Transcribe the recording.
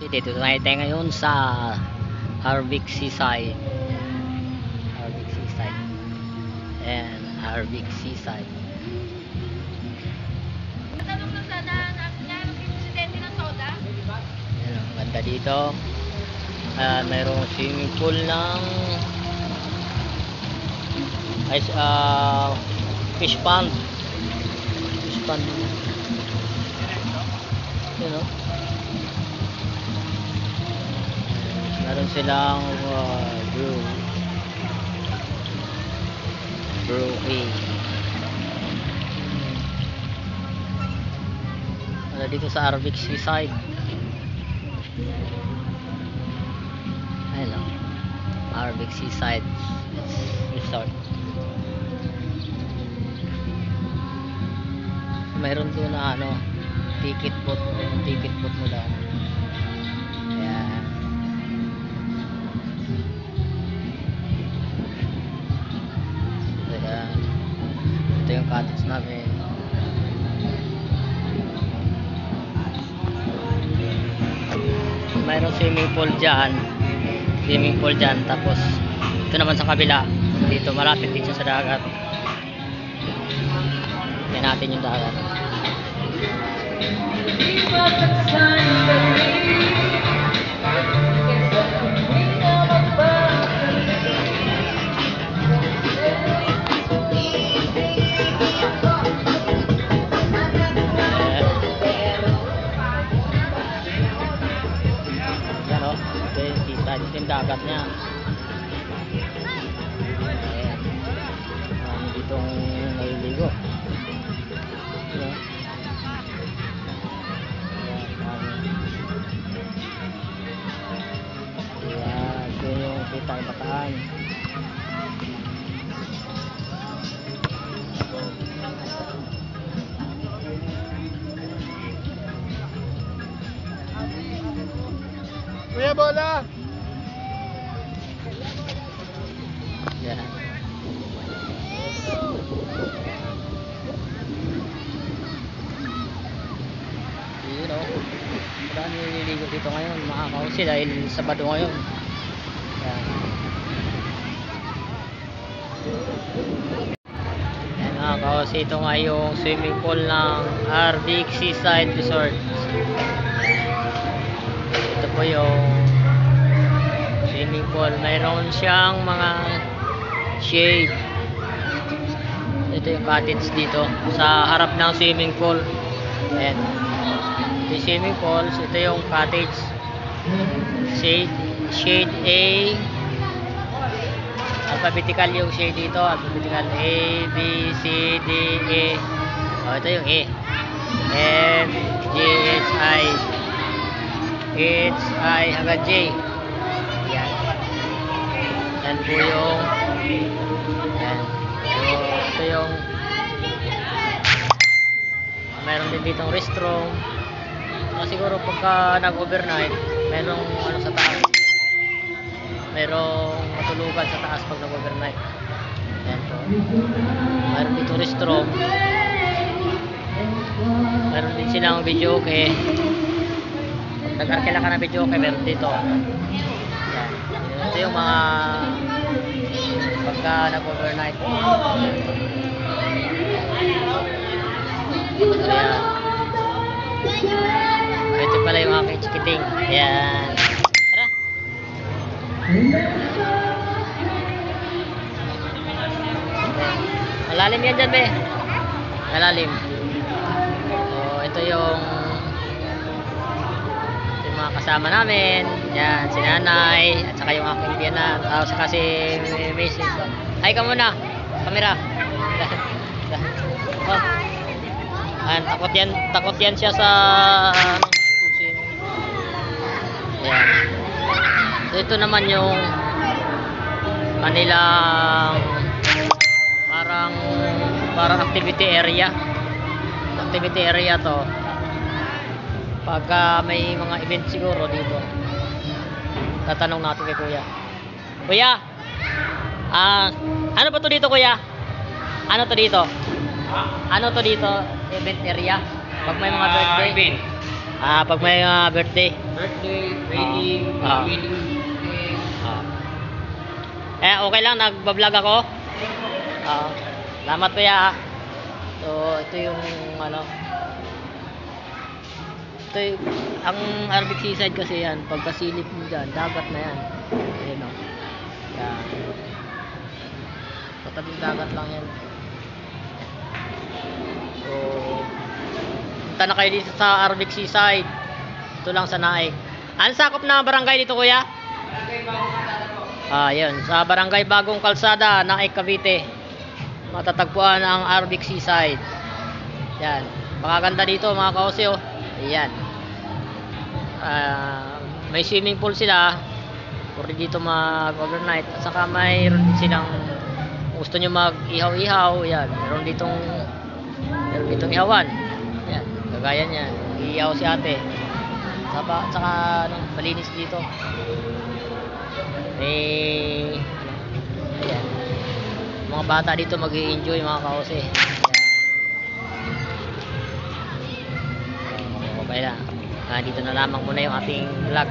Dito tayo ngayon sa Harvick Seaside. Harvick Seaside. And Harvick Seaside. Tanong lang sana namin presidente ng soda. Ayan, ang ganda dito. Mayroong swimming pool ng fish pond. Fish pond. You know? Meron silang brewery. Dito sa Harvick Seaside. Ayun lang. Harvick Seaside Resort. Mayroon doon na ticket booth mo lang. Ayan. Ayan. Ito yung cottage namin. Mayroong swimming pool dyan, tapos ito naman sa kabila, dito malapit dito sa dagat. Tingnan natin yung dagat. Ito yung dagat niya. Ayan. Ditong naliligo. Ayan. Ayan. Ito yung kita ang bataan. Kuya Bola! Yan. Yun o. Marami nililigo dito ngayon. Makakausi dahil Sabado ngayon. Yan. Yan makakausi. Ito nga yung swimming pool ng Harvick Seaside Resort. Ito po yung swimming pool. Mayroon siyang mga shade. Ito yung cottage dito sa harap ng swimming pool. Ayan. Yung swimming pool, ito yung cottage. Shade A. Alphabetical yung shade dito. Alphabetical A, B, C, D, E. Ito yung A. F, G, H, I. H, I hanggang J. Yan. Yan po yung yan. So, ito yung mayroon din ditong restroom. So, siguro pagka nag-overnight, mayroong sa taas. Mayroong matulugan sa taas pag nag-overnight. Yan po. Mayroon ditong restroom. Mayroon din silang video okay. Pag nag-arkila ka ng video okay, mayroon dito. Yan. Ito yung mga pagka nag-overnight. Ayan. Ito pala yung aking chikiting. Ayan. Tara. Malalim yan dyan, be. Malalim. So, ito yung mga kasama namin. Yan, si nanay at saka yung aking biyanan, saka si Mrs. Hi ka muna, camera. Oh. Ayan, takot yan siya sa ayan. So ito naman yung kanilang parang activity area to. Pagka may mga event siguro dito, tatanong natin kay kuya. Kuya, ano ba to dito, kuya? Ano to dito? Ano to dito? Event area? Pag may mga birthday? Pag may birthday. Birthday, wedding, Ah. wedding. Okay lang, nagbablog ako. Salamat kuya. So, ito yung ano. Ito yung, ang Arabic Seaside kasi yan, pagkasilip mo dyan, dagat na yan. Ayan o. Yan. Katabing dagat lang yan. So, punta na kayo dito sa Arabic Seaside. Ito lang sa Naik. Ano sakop na barangay dito kuya? Yun, sa Barangay Bagong Kalsada, Naik, Cavite. Matatagpuan ang Arabic Seaside. Yan. Pakaganda dito mga kaose oh. Ayan. May swimming pool sila. Pwede dito mag-overnight. At saka mayroon silang gusto nyo mag-ihaw-ihaw. Yan. Meron ditong ihawan. Yan. Kagaya niyan. Ihaw si ate. At saka malinis dito. Ayan. Mga bata dito mag-i-enjoy mga kaose. Okay lang. Dito na lamang muna yung ating vlog.